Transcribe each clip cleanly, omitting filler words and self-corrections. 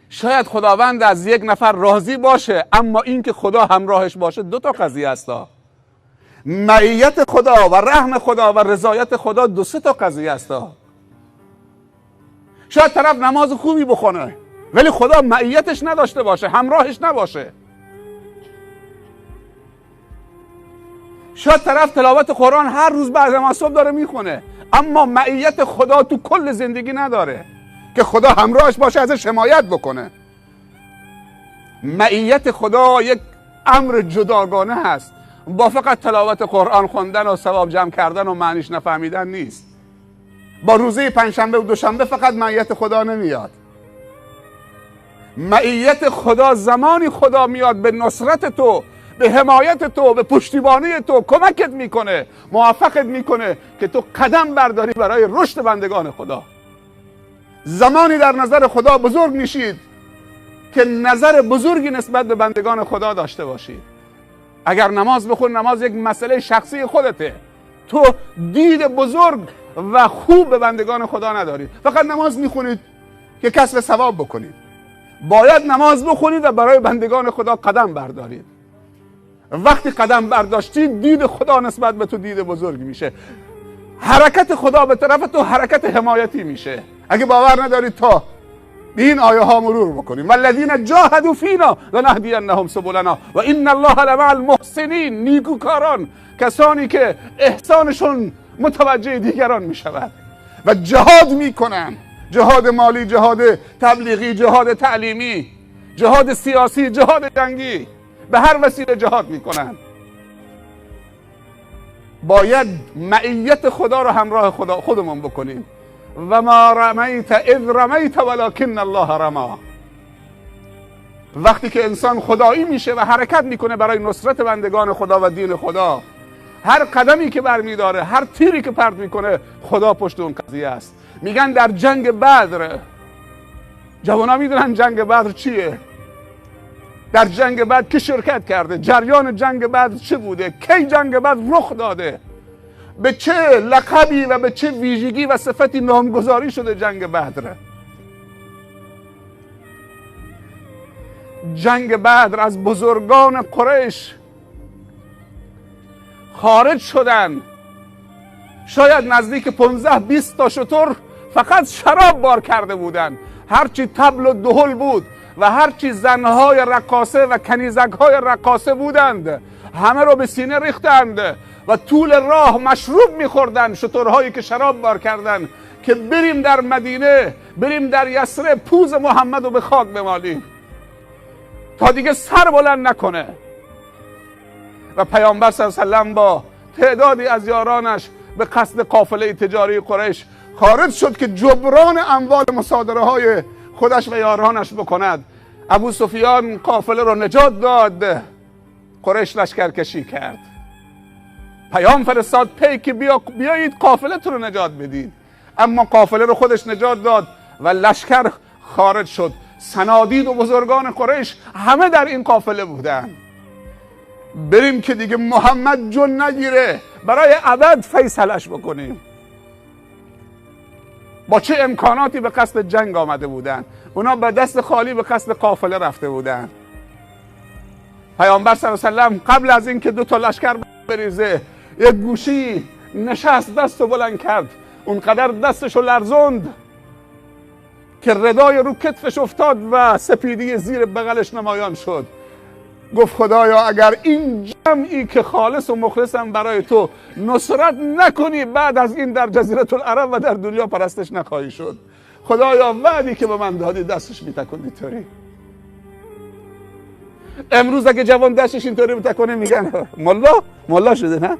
شاید خداوند از یک نفر راضی باشه، اما این که خدا همراهش باشه دو تا قضیه است. معیت خدا و رحم خدا و رضایت خدا دو سه تا قضیه است. شاید طرف نماز خوبی بخونه ولی خدا معیتش نداشته باشه، همراهش نباشه. شاید طرف تلاوت قرآن هر روز بعد از صبح داره میخونه اما معیت خدا تو کل زندگی نداره که خدا همراهش باشه، ازش حمایت بکنه. معیت خدا یک امر جداگانه هست، با فقط تلاوت قرآن خوندن و ثواب جمع کردن و معنیش نفهمیدن نیست. با روزه پنجشنبه و دوشنبه فقط معیت خدا نمیاد. معیت خدا زمانی خدا میاد به نصرت تو، به حمایت تو، به پشتیبانی تو کمکت میکنه، موفقت میکنه که تو قدم برداری برای رشد بندگان خدا. زمانی در نظر خدا بزرگ میشید که نظر بزرگی نسبت به بندگان خدا داشته باشید. اگر نماز بخون، نماز یک مسئله شخصی خودته، تو دید بزرگ و خوب به بندگان خدا ندارید، فقط نماز میخونید که کسب ثواب بکنید. باید نماز بخونید و برای بندگان خدا قدم بردارید. وقتی قدم برداشتید دید خدا نسبت به تو دید بزرگی میشه، حرکت خدا به طرف تو حرکت حمایتی میشه. اگه باور ندارید تا این آیه ها مرور بکنیم. والذین جاهدوا فینا لنهدینهم سبلنا و ان الله لمع المحسنین. نیکوکاران، کسانی که احسانشون متوجه دیگران میشود و جهاد میکنن، جهاد مالی، جهاد تبلیغی، جهاد تعلیمی، جهاد سیاسی، جهاد جنگی، به هر وسیله جهاد میکنن. باید معیت خدا رو همراه خدا خودمون بکنیم. و ما رمیت اذ رمیت ولکن الله رما. وقتی که انسان خدایی میشه و حرکت میکنه برای نصرت بندگان خدا و دین خدا، هر قدمی که برمیداره، هر تیری که پرت میکنه، خدا پشت اون قضیه است. میگن در جنگ بدر، جوانا میدونن جنگ بدر چیه؟ در جنگ بدر کی شرکت کرده؟ جریان جنگ بدر چه بوده؟ کی جنگ بدر رخ داده؟ به چه لقبی و به چه ویژگی و صفتی نامگذاری شده جنگ بدر؟ جنگ بدر از بزرگان قریش خارج شدن، شاید نزدیک 15-20 تا شتر فقط شراب بار کرده بودن. هرچی طبل و دهل بود و هرچی زنهای رقاصه و کنیزکهای رقاصه بودند، همه رو به سینه ریختند و طول راه مشروب میخوردن، شترهایی که شراب بار کردن، که بریم در مدینه، بریم در یثرب، پوز محمد رو به خاک بمالیم تا دیگه سر بلند نکنه. و پیامبر صلی الله علیه و سلم با تعدادی از یارانش به قصد قافله تجاری قریش خارج شد که جبران اموال مصادره های خودش و یارانش بکند. ابو سفیان قافله رو نجات داد، قریش لشکرکشی کرد، پیام فرستاد پی که بیایید قافله تو رو نجات بدید، اما قافله رو خودش نجات داد و لشکر خارج شد. صنادید و بزرگان قریش همه در این قافله بودن. بریم که دیگه محمد جون نگیره، برای ابد فیصلش بکنیم. با چه امکاناتی به قصد جنگ آمده بودن، اونا به دست خالی به قصد قافله رفته بودن. پیامبر صلی الله علیه و سلم قبل از اینکه دو تا لشکر بریزه، یک گوشی نشست، دستو بلند کرد، اونقدر دستشو لرزوند که ردای رو کتفش افتاد و سپیدی زیر بغلش نمایان شد. گفت خدایا اگر این جمعی که خالص و مخلصم برای تو نصرت نکنی، بعد از این در جزیره العرب و در دنیا پرستش نخواهی شد. خدایا وعدی که به من دادی دستش میتکن طوری. امروز اگه جوان دستش اینطوری میتکنه میگن ملا شده، نه؟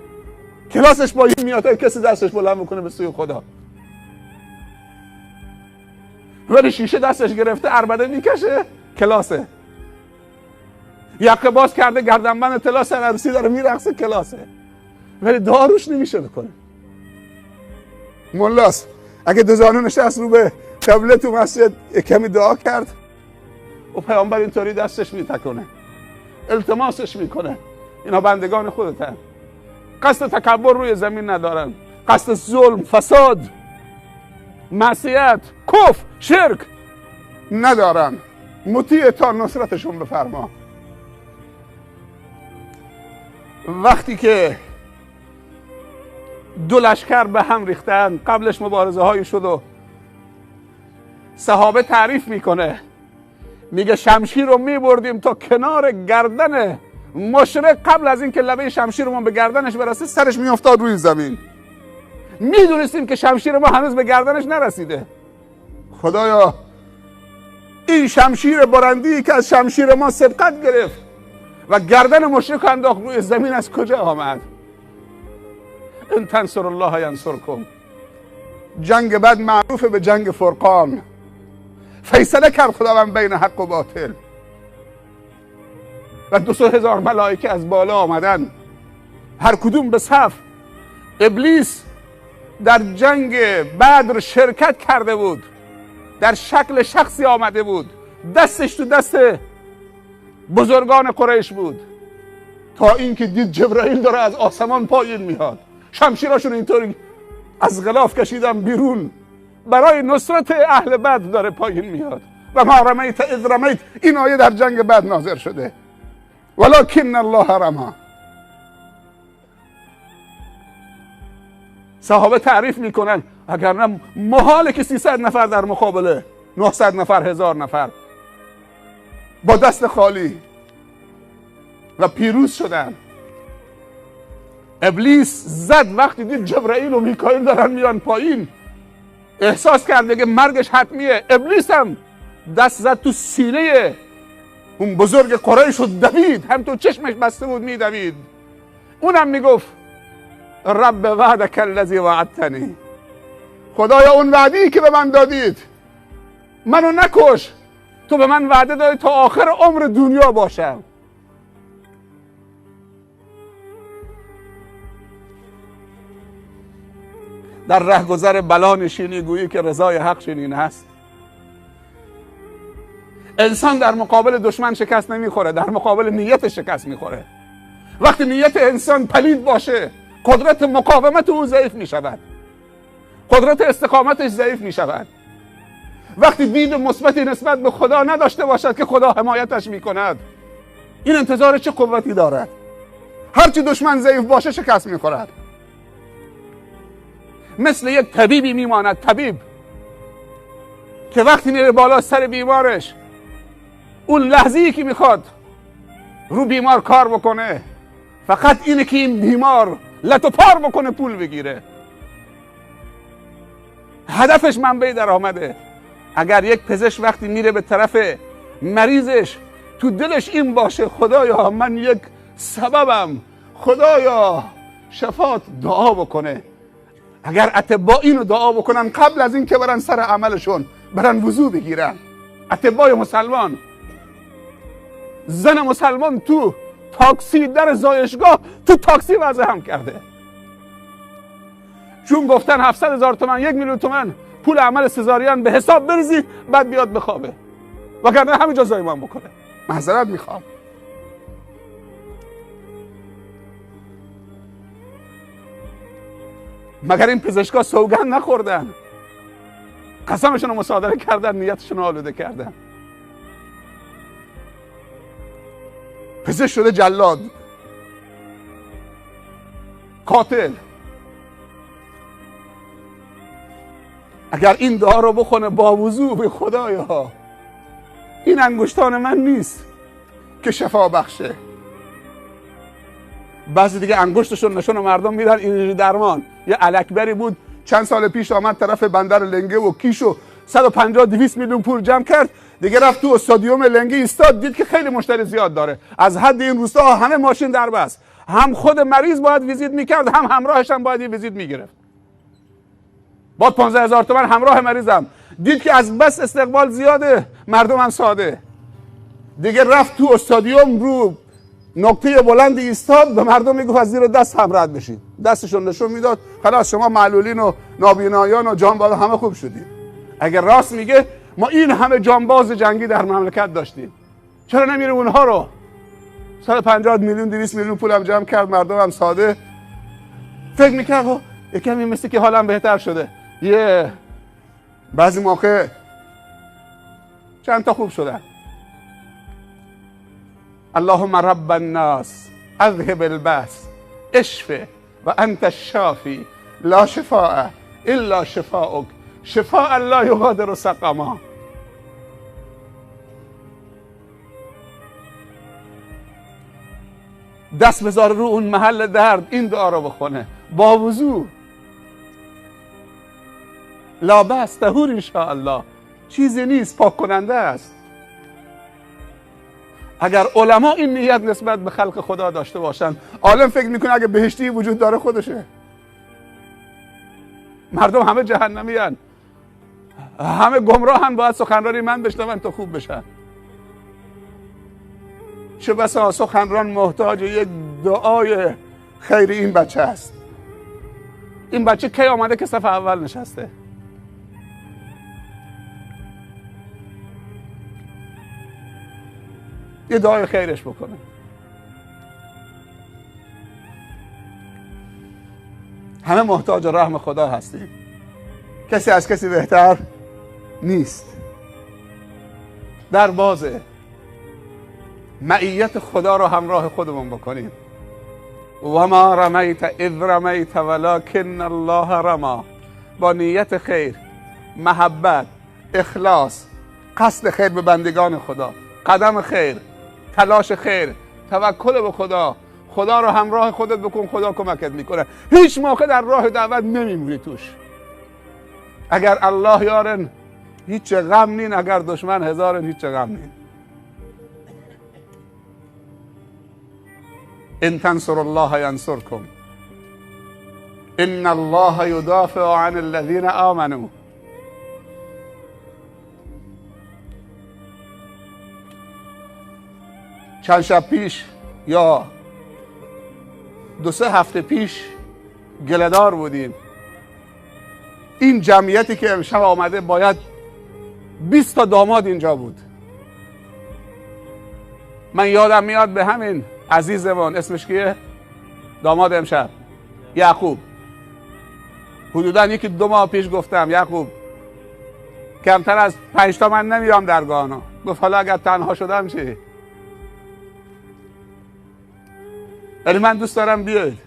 کلاسش با این میاد کسی دستش بلند میکنه به سوی خدا، ولی شیشه دستش گرفته عربده میکشه کلاسه، یقه باز کرده گردنبند طلا سر عروسی داره میرقصه کلاسه، ولی داروش نمیشه بکنه. ملاست. اگه دو زانو نشست رو به تبله تو مسجد کمی دعا کرد و پیامبر اینطوری دستش میتکنه، التماسش میکنه. اینا بندگان خودتن، قصد تکبر روی زمین ندارن، قصد ظلم، فساد، معصیت، کفر، شرک ندارن. مطیع تا نصرتشون بفرما. وقتی که دو لشکر به هم ریختن، قبلش مبارزه هایی شد و صحابه تعریف میکنه، میگه شمشیر رو میبردیم تا کنار گردن مشرک، قبل از اینکه لبه شمشیرمون به گردنش برسه سرش میافتاد روی زمین. میدونستیم که شمشیر ما هنوز به گردنش نرسیده. خدایا این شمشیر برندی که از شمشیر ما سبقت گرفت و گردن مشرک انداخت روی زمین از کجا آمد؟ ان تنصر الله ینصرکم. جنگ بعد معروف به جنگ فرقان. فیصله کرد خداوند بین حق و باطل و 200,000 ملائکه از بالا آمدن، هر کدوم به صف. ابلیس در جنگ بدر شرکت کرده بود، در شکل شخصی آمده بود، دستش تو دست بزرگان قریش بود، تا اینکه دید جبرائیل داره از آسمان پایین میاد، شمشیراشون اینطوری از غلاف کشیدن بیرون، برای نصرت اهل بدر داره پایین میاد. و ما رمیت اذ رمیت، این آیه در جنگ بدر نازل شده، ولکن الله رمی. صحابه تعریف میکنن اگر نه محاله که 300 نفر در مقابله 900 نفر 1000 نفر با دست خالی و پیروز شدن. ابلیس زد وقتی دید جبرائیل و میکائیل دارن میان پایین، احساس کرد که مرگش حتمیه. ابلیس هم دست زد تو سینه اون بزرگ قریش و دوید، هم تو چشمش بسته بود میدوید. اونم میگفت رب وعدک الذی وعدتنی، خدایا اون وعدی که به من دادید منو نکش، تو به من وعده دادی تا آخر عمر دنیا باشم. در رهگذر بلا نشینی گویی که رضای حق چنین هست. انسان در مقابل دشمن شکست نمیخوره، در مقابل نیت شکست میخوره. وقتی نیت انسان پلید باشه قدرت مقاومت او ضعیف میشود، قدرت استقامتش ضعیف میشود. وقتی دید مثبتی نسبت به خدا نداشته باشد که خدا حمایتش میکند، این انتظار چه قوتی دارد؟ هرچی دشمن ضعیف باشه شکست میخورد. مثل یک طبیبی میماند، طبیب که وقتی میره بالا سر بیمارش، اون لحظه‌ای که میخواد رو بیمار کار بکنه فقط اینه که این بیمار لتو پار بکنه، پول بگیره. هدفش منبع درآمده. اگر یک پزشک وقتی میره به طرف مریضش تو دلش این باشه خدایا من یک سببم، خدایا شفات، دعا بکنه. اگر اطباء اینو دعا بکنن قبل از این که برن سر عملشون، برن وضو بگیرن. اطباء مسلمان، زن مسلمان تو تاکسی در زایشگاه تو تاکسی وضع هم کرده، چون گفتن 700,000 تومان 1,000,000 تومان پول عمل سزارین به حساب بریزی بعد بیاد بخوابه، وگرنه همینجا زایمان بکنه. معذرت میخوام. مگر این پزشکا سوگند نخوردن؟ قسمشون رو مصادره کردن، نیتشون رو آلوده کردن. پزشک شده جلاد، قاتل. اگر این دعا رو بخونه با وضو، به خدایا این انگشتان من نیست که شفا بخشه. بعضی دیگه انگشتشون نشون مردم میدن این درمان. یه الکبری بود چند سال پیش آمد طرف بندر لنگه و کیشو 150-200 میلیون پول جمع کرد، دیگه رفت تو استادیوم لنگه ایستاد، دید که خیلی مشتری زیاد داره، از حد این روستا همه ماشین در بس، هم خود مریض باید ویزیت میکرد هم همراهش هم باید ویزیت میگرفت. با 15,000 تومان همراه مریضم، دید که از بس استقبال زیاده مردم هم ساده، دیگه رفت تو استادیوم رو نقطه بلند ایستاد، به مردم میگفت از زیر دست هم رد بشید، دستشون نشون میداد خلاص شما معلولین و نابینایان و جانباز همه خوب شدید. اگر راست میگه ما این همه جانباز جنگی در مملکت داشتیم، چرا نمیره اونها رو؟ 150 میلیون 200 میلیون پولم جمع کرد، مردم هم ساده. فکر میکرد یکمی مثل که حالم بهتر شده، بعضی موقع چند تا خوب شدن، اللهم رب الناس اذهب الباس اشفه و انت الشافی لا شفاء الا شفاءک شفاء لا یغادر سقما. دست بذاره رو اون محل درد، این دعا رو بخونه با وضو. لا بس طهور انشاءالله، چیزی نیست، پاک کننده است. اگر علما این نیت نسبت به خلق خدا داشته باشن، عالم فکر میکنه اگه بهشتی وجود داره خودشه. مردم همه جهنمی هن، همه گمراه هن، باید سخنرانی من بشنون تا خوب بشن. چه بسا سخنران محتاج یک دعای خیر این بچه است. این بچه کی آمده که صف اول نشسته؟ یه دعای خیرش بکنه. همه محتاج رحم خدا هستیم، کسی از کسی بهتر نیست. در بازه معیت خدا رو همراه خودمون بکنیم. و ما رمیت اذ رمیت ولکن الله رما. با نیت خیر، محبت، اخلاص، قصد خیر به بندگان خدا، قدم خیر، تلاش خیر، توکل به خدا. خدا رو همراه خودت بکن، خدا کمکت میکنه. هیچ موقع در راه دعوت نمیمونی توش. اگر الله یارن هیچ غم نین، اگر دشمن هزارن هیچ غم نین. ان تنصر الله ینصرکم ان الله یدافع عن الذین آمنوا. چند شب پیش یا 2-3 هفته پیش گله‌دار بودیم. این جمعیتی که امشب آمده باید 20 تا داماد اینجا بود. من یادم میاد به همین عزیزمون، اسمش کیه؟ داماد امشب، یعقوب. حدودا 1-2 ماه پیش گفتم یعقوب کمتر از 5 تا من نمیام درگاهنا. گفت حالا اگر تنها شدم چی؟ ولی من دوست دارم بیاید.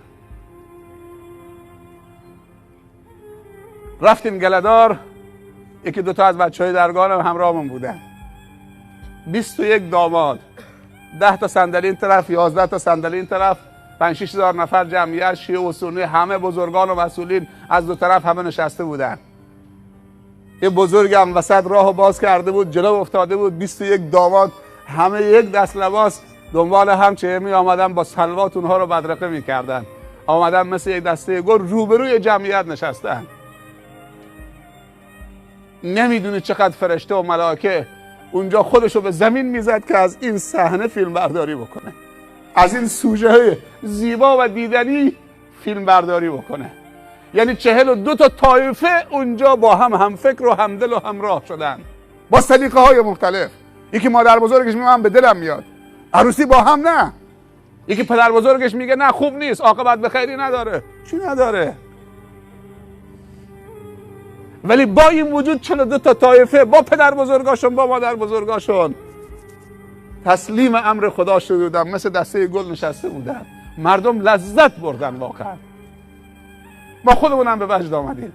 رفتیم گله‌دار، 1-2 تا از بچه‌های درگاه هم همراهمون بودن. 21 داماد، 10 تا صندلی این طرف، 11 تا صندلی این طرف، 5-6 هزار نفر جمعیت، شیعه و سنی، همه بزرگان و مسئولین از 2 طرف همه نشسته بودن. یه بزرگم وسط راهو باز کرده بود، جلو افتاده بود. 21 داماد همه یک دست لباس دنبال هم چه می آمدن، با سلوات اونها رو بدرقه می کردن. آمدن مثل یک دسته گل روبروی جمعیت نشستن. نمیدونی چقدر فرشته و ملائکه اونجا خودشو به زمین میزد که از این صحنه فیلم برداری بکنه، از این سوژه زیبا و دیدنی فیلم برداری بکنه. یعنی 42 تا طایفه اونجا با هم فکر و همدل و همراه شدن، با سلیقه های مختلف. یکی مادر بزرگش میگه من به دلم میاد، عروسی با هم نه. یکی پدر بزرگش میگه نه خوب نیست، عاقبت به خیری نداره. چی نداره؟ ولی با این وجود 42 تا طایفه با پدر بزرگاشون، با مادر بزرگاشون تسلیم امر خدا شده بودن، مثل دسته گل نشسته بودن. مردم لذت بردن واقعا. ما خودمونم به وجد آمدیم.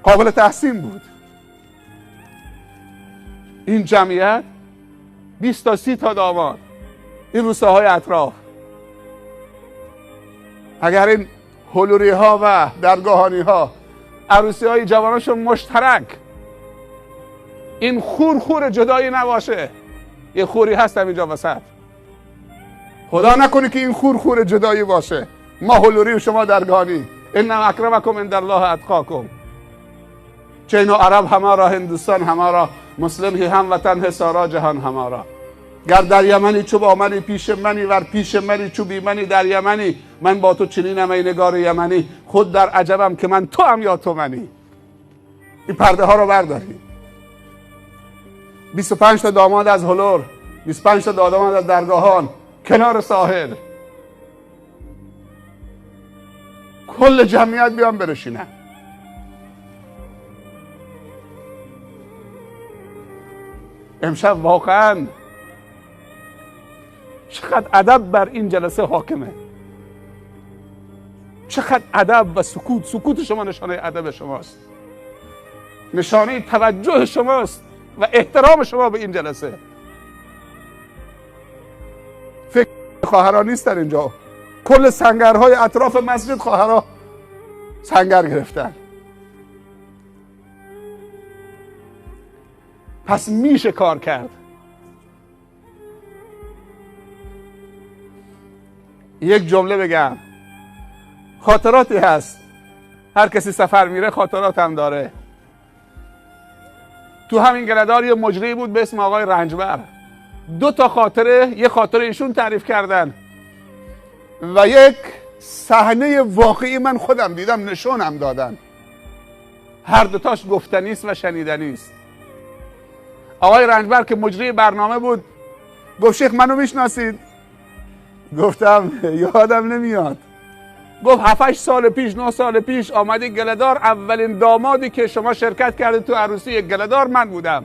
قابل تحسین بود. این جمعیت 20 تا 30 تا داماد، این روستاهای اطراف. اگر این هلوری ها و درگاهانی ها عروسی های جواناشون مشترک، این خور جدایی نباشه. یه خوری هست اینجا وسط، خدا نکنه که این خور جدایی باشه. ما هلوری و شما درگاهانی. ان اکرمکم عند الله اتقاکم. چه اینو عرب همارا، هندوستان همارا، مسلم هموطن حسارا جهان همارا. گر در یمنی چوب آمنی پیش منی، ور پیش منی چوبی منی در یمنی. من با تو چنینم ای نگار یمنی، خود در عجبم که من تو هم یا تو منی. این پرده ها رو برداری. 25 تا داماد از هلور، 25 تا داماد از درگاهان کنار ساحل، کل جمعیت بیان برشینن. امشب واقعا چقدر ادب بر این جلسه حاکمه، چقدر ادب و سکوت شما نشانه ادب شماست، نشانه توجه شماست و احترام شما به این جلسه. فکر خواهرها نیستن اینجا، کل سنگرهای اطراف مسجد خواهرها سنگر گرفتن. پس میشه کار کرد. یک جمله بگم، خاطراتی هست، هر کسی سفر میره خاطرات هم داره. تو همین گله‌دار یه مجری بود به اسم آقای رنجبر. 2 تا خاطره، یه خاطره ایشون تعریف کردن و یک صحنه واقعی من خودم دیدم، نشونم دادن. هر دوتاش گفتنی است و شنیدنی است. آقای رنجبر که مجری برنامه بود گفت شیخ منو میشناسید؟ گفتم یادم نمیاد. گفت 7-8 سال پیش 9 سال پیش آمدی گله‌دار، اولین دامادی که شما شرکت کردید تو عروسی یک گله‌دار من بودم.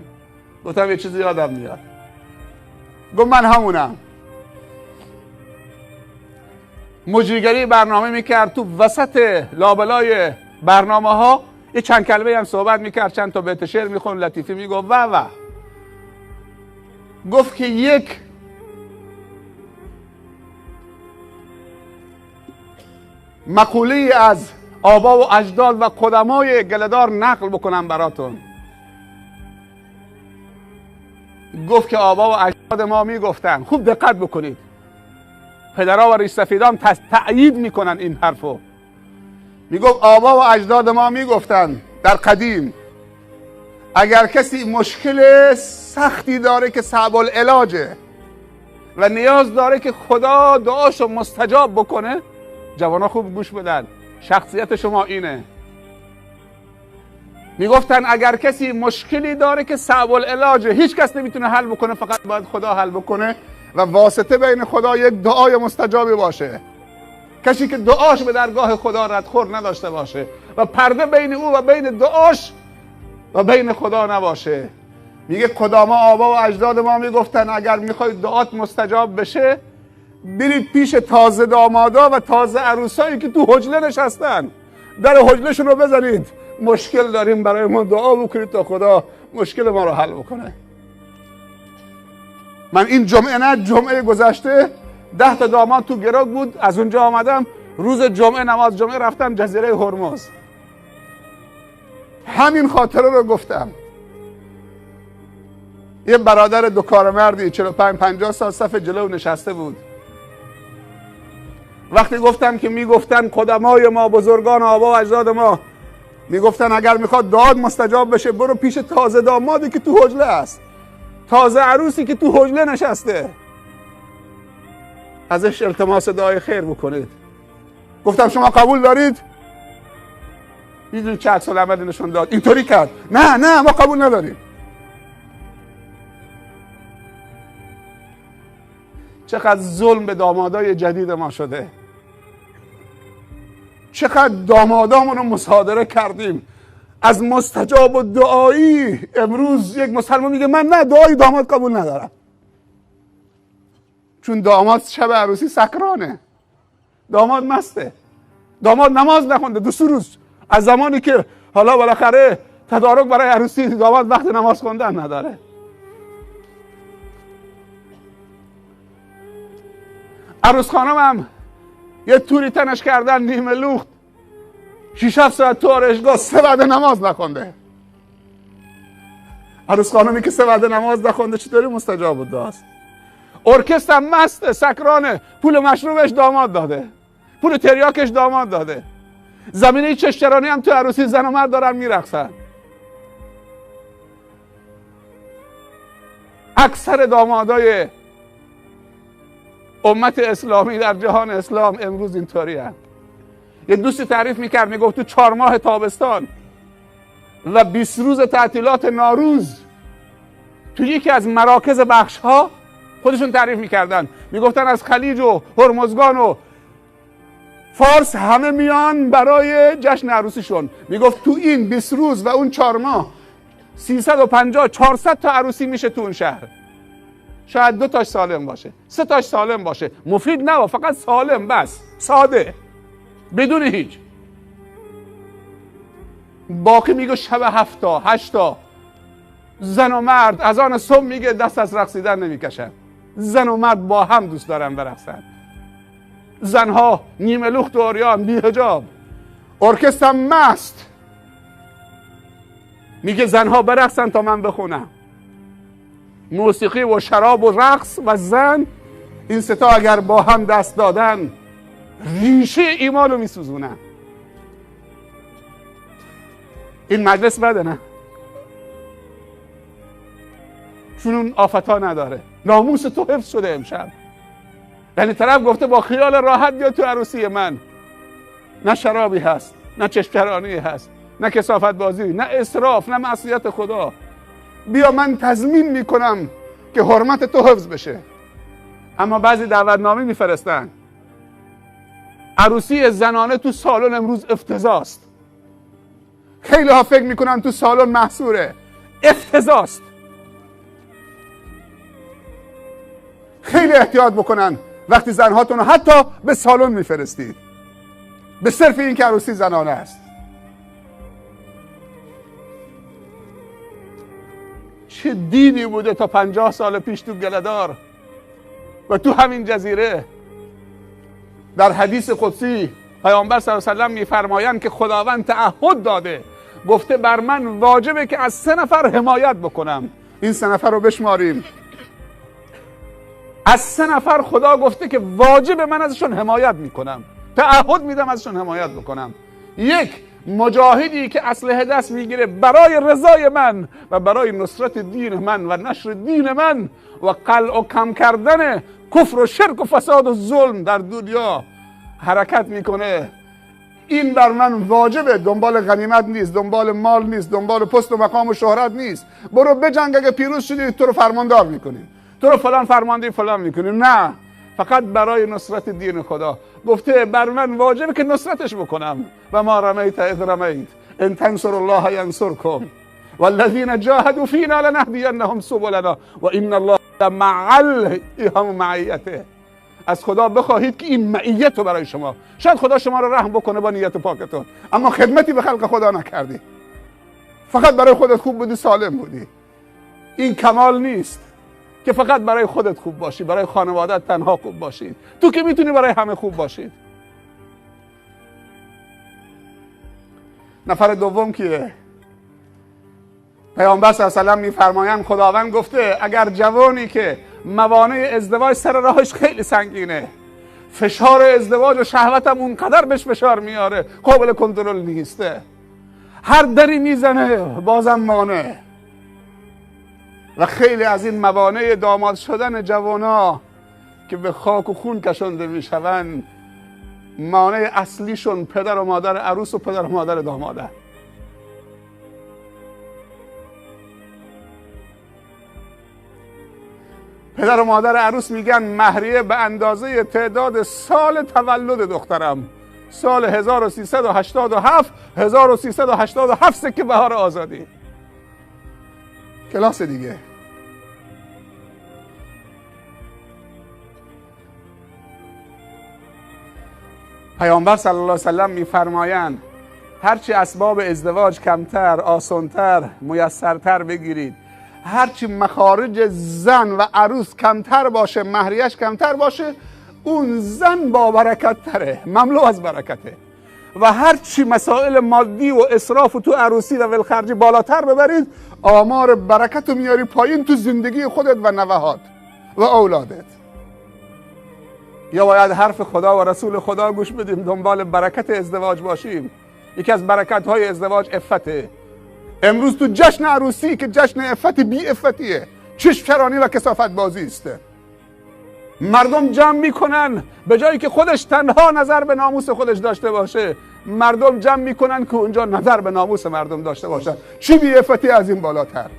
گفتم یه چیزی یادم میاد. گفت من همونم. مجریگری برنامه میکرد، تو وسط لابلای برنامه ها یه چند کلمه هم صحبت میکرد، چند تا بیت شعر میخون، لطیفی میگفت و گفت که یک مقوله از آبا و اجداد و قدمای گله‌دار نقل بکنم براتون. گفت که آبا و اجداد ما میگفتن، خوب دقت بکنید، پدرها و ریش سفیدان تأیید میکنن این حرفو. میگفت آبا و اجداد ما میگفتن در قدیم اگر کسی مشکل سختی داره که صعب العلاجه و نیاز داره که خدا دعاشو مستجاب بکنه، جوانا خوب گوش بدن، شخصیت شما اینه. میگفتن اگر کسی مشکلی داره که صعب العلاجه، هیچ کس نمیتونه حل بکنه، فقط باید خدا حل بکنه و واسطه بین خدا یک دعای مستجابی باشه. کسی که دعاش به درگاه خدا ردخور نداشته باشه و پرده بین او و بین دعاش و بین خدا نباشه. میگه قدما آبا و اجداد ما میگفتن اگر میخواید دعات مستجاب بشه برید پیش تازه دامادا و تازه عروسایی که تو حجله نشستن، در حجلهشون رو بزنید، مشکل داریم برای ما دعا بکنید تا خدا مشکل ما رو حل بکنه. من این جمعه نه جمعه گذشته 10 تا داماد تو گراگ بود، از اونجا آمدم روز جمعه نماز جمعه رفتم جزیره هرمز، همین خاطره رو گفتم. یه برادر دو کارمردی 45-50 سال صف جلو نشسته بود. وقتی گفتم که میگفتن قدمای ما، بزرگان آبا و اجداد ما میگفتن اگر میخواد دعات مستجاب بشه برو پیش تازه دامادی که تو حجله است، تازه عروسی که تو حجله نشسته، ازش التماس دعای خیر بکنید. گفتم شما قبول دارید؟ میدونی چه عکس العملی نشون داد؟ اینطوری کرد نه ما قبول نداریم. چقدر ظلم به دامادای جدید ما شده، چقدر دامادامون رو مصادره کردیم از مستجاب و دعایی. امروز یک مسلمان میگه من نه دعای داماد قبول ندارم، چون داماد شب عروسی سکرانه، داماد مسته، داماد نماز نخونده 2 روز، از زمانی که حالا بالاخره تدارک برای عروسی داماد وقت نماز خوندن نداره. عروس خانم هم یه توری تنش کردن نیمه لوخت، 6-7 ساعت تو آرایشگاه 3 وعده نماز نخونده. عروس خانمی که 3 وعده نماز نخونده چطوری مستجاب بود داست؟ ارکستر مسته، سکرانه، پول مشروبش داماد داده، پول تریاکش داماد داده، زمینه چشترانی هم تو عروسی زن و مرد دارن میرقصن. اکثر دامادای امت اسلامی در جهان اسلام امروز اینطوری هست. یه دوستی تعریف میکرد، میگفت تو 4 ماه تابستان و 20 روز تعطیلات نوروز تو یکی از مراکز بخش ها خودشون تعریف میکردن، میگفتن از خلیج و هرمزگان و فارس همه میان برای جشن عروسیشون. میگفت تو این 20 روز و اون 4 ماه 350-400 تا عروسی میشه تو اون شهر. شاید 2 تاش سالم باشه، 3 تاش سالم باشه، مفید نه، فقط سالم، بس ساده بدون هیچ. باقی میگه شب 7 تا 8 تا. زن و مرد از آن صبح میگه دست از رقصیدن نمیکشن. زن و مرد با هم دوست دارن برقصن. زنها نیمه لخت و عریان بی حجاب، ارکستر مست، میگه زنها برقصن تا من بخونم. موسیقی و شراب و رقص و زن، این ستا اگر با هم دست دادن ریشه ایمانو میسوزونن. این مجلس بده نه؟ چون اون آفتا نداره. ناموس تو حفظ شده امشب. یعنی طرف گفته با خیال راحت بیا تو عروسی من، نه شرابی هست، نه چشم‌چرانی هست، نه کثافت بازی، نه اسراف، نه معصیت خدا. بیا من تضمین میکنم که حرمت تو حفظ بشه. اما بعضی دعوتنامه میفرستن عروسی زنانه تو سالن امروز افتضاست. خیلی ها فکر میکنن تو سالن محصوره، افتضاست. خیلی احتیاط بکنن وقتی زنهاتون رو حتی به سالن میفرستید، به صرف این که عروسی زنانه است. چه دینی بوده تا 50 سال پیش تو گله‌دار و تو همین جزیره. در حدیث قدسی پیامبر صلی الله علیه و سلم میفرمایند که خداوند تعهد داده، گفته بر من واجبه که از 3 نفر حمایت بکنم. این 3 نفر رو بشماریم. از 3 نفر خدا گفته که واجب من ازشون حمایت میکنم، تعهد میدم ازشون حمایت بکنم. 1 مجاهدی که اسلحه دست میگیره برای رضای من و برای نصرت دین من و نشر دین من و قلع و کم کردن کفر و شرک و فساد و ظلم در دنیا حرکت میکنه. این بر من واجبه. دنبال غنیمت نیست، دنبال مال نیست، دنبال پست و مقام و شهرت نیست. برو بجنگ، اگه پیروز شدی تو رو فرماندار میکنیم، تو رو فلان فرمانده فلان میکنیم. نه، فقط برای نصرت دین خدا. گفته بر من واجبه که نصرتش بکنم. و ما رمیت اذ رمیت ان تنصر الله ینصرکم والذین جاهدوا فینا لنهدینهم سبلنا و ان الله مع هم معیته. از خدا بخواهید که این معیت رو برای شما. شاید خدا شما رو رحم بکنه با نیت پاکتون، اما خدمتی به خلق خدا نکردی، فقط برای خودت خوب بودی، سالم بودی. این کمال نیست که فقط برای خودت خوب باشی، برای خانوادت تنها خوب باشید. تو که میتونی برای همه خوب باشید. نفر دوم کیه؟ پیامبر صلی الله علیه و آله میفرمایند خداوند گفته اگر جوانی که موانع ازدواج سر راهش خیلی سنگینه، فشار ازدواج و شهوتم اونقدر بهش فشار میاره قابل کنترل نیسته، هر دری میزنه بازم مانع. و خیلی از این موانع داماد شدن جوانا که به خاک و خون کشانده میشوند، مانع اصلیشون پدر و مادر عروس و پدر و مادر داماده. پدر و مادر عروس میگن مهریه به اندازه تعداد سال تولد دخترم، سال 1387 1387 سکه بهار آزادی. کلاس دیگه. پیامبر صلی الله علیه و سلم میفرمایند هرچی اسباب ازدواج کمتر، آسانتر، میسرتر بگیرید، هرچی مخارج زن و عروس کمتر باشه، مهریش کمتر باشه، اون زن با برکت تره، مملو از برکته. و هرچی مسائل مادی و اسراف و تو عروسی و ولخرجی بالاتر ببرید، آمار برکت رو میاری پایین تو زندگی خودت و نوهات و اولادت. یا باید حرف خدا و رسول خدا گوش بدیم، دنبال برکت ازدواج باشیم. یکی از برکت های ازدواج عفته. امروز تو جشن عروسی که جشن عفت بی عفتیه، چشم چرانی و کثافت بازی است. مردم جمع میکنن به جایی که خودش تنها نظر به ناموس خودش داشته باشه، مردم جمع میکنن که اونجا نظر به ناموس مردم داشته باشن. چی بی عفتی از این بالاتر؟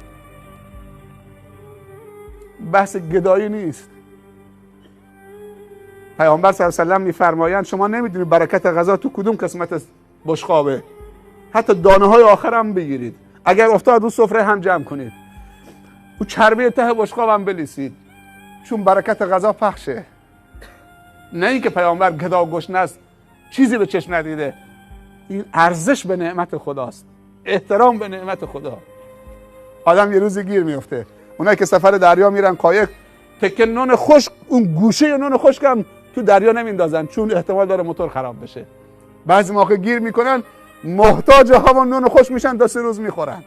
بحث گدایی نیست. پیامبر صلی الله علیه و سلم میفرمایند شما نمیدونید برکت غذا تو کدوم قسمت بشقابه. حتی دانه های آخر هم بگیرید، اگر افتاد رو سفره هم جمع کنید، او چربی ته بشقاب هم بلیسید. چون برکت غذا پخشه. نه اینکه پیامبر گدا گشنه است چیزی به چشم ندیده. این ارزش به نعمت خداست، احترام به نعمت خدا. آدم یه روزی گیر میفته. اونایی که سفر دریا میرن قایق، تکه نون خشک، اون گوشه نون خشک هم تو دریا نمیندازن چون احتمال داره موتور خراب بشه. بعضی موقع گیر میکنن محتاج همون نون خشک میشن تا 3 روز میخورن.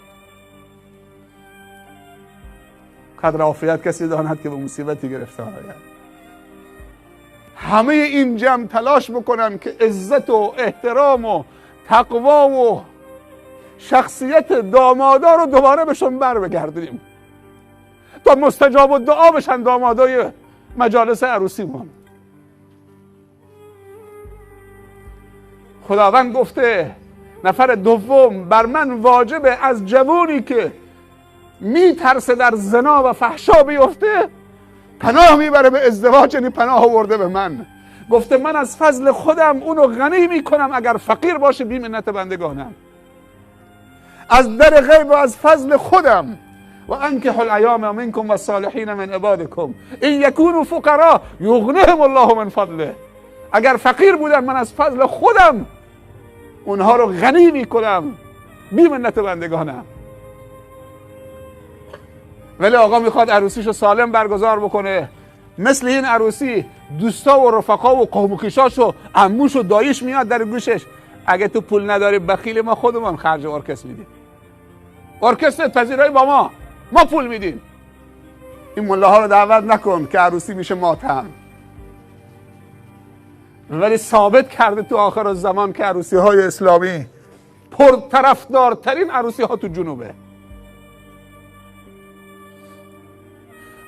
قدر عافیت کسی داند که به مصیبتی گرفتار آید. همه این جمع تلاش بکنن که عزت و احترام و تقوا و شخصیت دامادا رو دوباره بهشون بر بگردونیم تا مستجاب الدعا بشن دامادای مجالس عروسیمون. خداوند گفته نفر دوم بر من واجبه از جوونی که میترسه در زنا و فحشا بیفته پناه میبره به ازدواج، یعنی پناه آورده به من. گفته من از فضل خودم اونو غنی میکنم اگر فقیر باشه بی منت بندگانم. از در غیب و از فضل خودم و انکحوا الایام منکم والصالحین من عبادکم ان یکونوا فقراء یغنیهم الله من فضله. اگر فقیر بودن من از فضل خودم اونها رو غنی میکنم بی منت بندگانم. ولی آقا میخواد عروسیشو سالم برگزار بکنه. مثل این عروسی دوستا و رفقا و قوم و خویشاش و عموش و داییش میاد در گوشش اگه تو پول نداری بخیل ما خودمون خرج ارکستر میدیم. ارکستر پذیرایی با ما پول میدیم. این ملاها رو دعوت نکن که عروسی میشه ماتم. ولی ثابت کرده تو آخر الزمان که عروسی های اسلامی پرطرفدارترین عروسی ها تو جنوبه.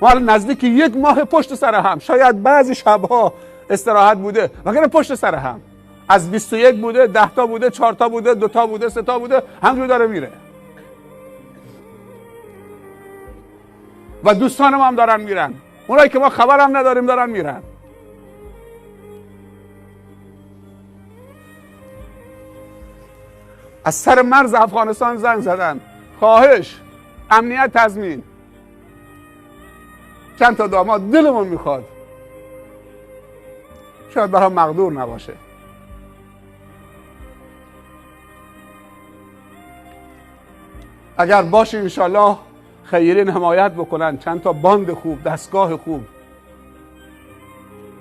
ما نزدیک 1 ماه پشت سر هم، شاید بعضی شبها استراحت بوده وگرنه پشت سر هم از 21 بوده، 10 تا بوده، 4 تا بوده، 2 تا بوده، 3 تا بوده، همجور داره میره. و دوستانم هم دارن میرن، اونایی که ما خبرم نداریم دارن میرن. از سر مرز افغانستان زنگ زدن، خواهش امنیت تضمین. چند تا داماد دلمون میخواد، شاید برام مقدور نباشه. اگر باشه انشالله خیرین حمایت بکنن، چند تا باند خوب، دستگاه خوب،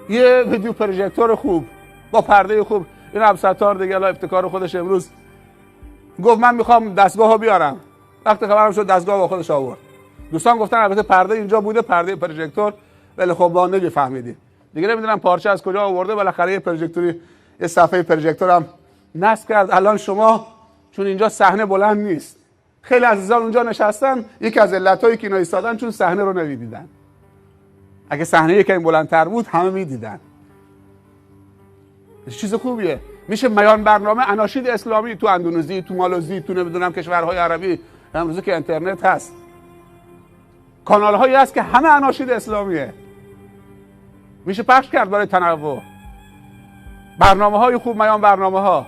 یه ویدیو پروژکتور خوب با پرده خوب. این عبدالستار دیگه الان ابتکار خودش امروز گفت من میخوام دستگاه ها بیارم. وقتی خبرم شد دستگاه با خودش آورد. دوستان گفتن البته پرده اینجا بوده، پرده پروژکتور، ولی خب ما نمیفهمیدیم دیگه، نمیدونم پارچه از کجا آورده. بالاخره یه پروژکتوری، یه صفحه پروژکتور هم نصب کرد. الان شما چون اینجا صحنه بلند نیست، خیلی عزیزان اونجا نشستن، یکی از علتایی که اینا ایستادن چون صحنه رو نمیدیدن. اگه صحنه یکم بلندتر بود همه میدیدن. چیز خوبیه. میشه میان برنامه اناشید اسلامی تو اندونزی، تو مالزی، تو نمیدونم کشورهای عربی، امروزه که اینترنت هست، کانال هایی هست که همه اناشید اسلامیه، میشه پخش کرد برای تنوع. برنامه های خوب، میان برنامه ها.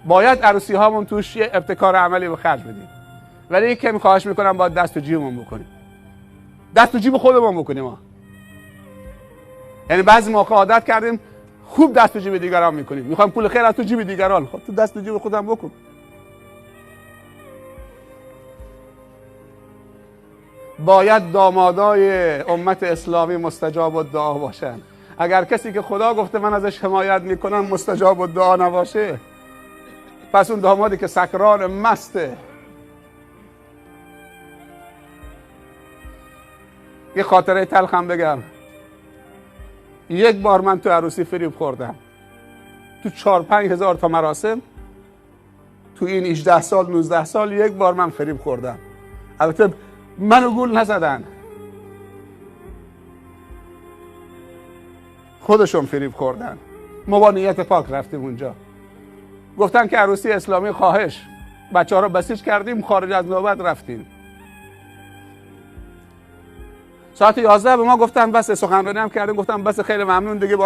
باید عروسی هامون توش یه ابتکار عملی به خرج بدیم، ولی یک کمی خواهش میکنم باید دست تو جیبمون بکنیم، دست تو جیب خودمون بکنیم ما. یعنی بعضی موقع عادت کردیم خوب دست تو جیب دیگران میکنیم، میخوایم پول خیر از تو جیب دیگران، خب تو دست تو جیب خودم بکن. باید دامادای امت اسلامی مستجاب الدعا باشن. اگر کسی که خدا گفته من ازش حمایت میکنم مستجاب الدعا نباشه، پس اون دامادی که سکران مسته. یه خاطره تلخم بگم. یک بار من تو عروسی فریب خوردم، تو 4-5 هزار تا مراسم تو این 18 سال 19 سال یک بار من فریب خوردم. البته منو گول نزدن، خودشون فریب خوردن. ما با نیت پاک رفتیم اونجا، گفتن که عروسی اسلامی، خواهش بچه ها رو بسیج کردیم، خارج از نوبت رفتیم. ساعت 11 به ما گفتن بس، سخنرانی هم کردیم، گفتم بس خیلی ممنون دیگه.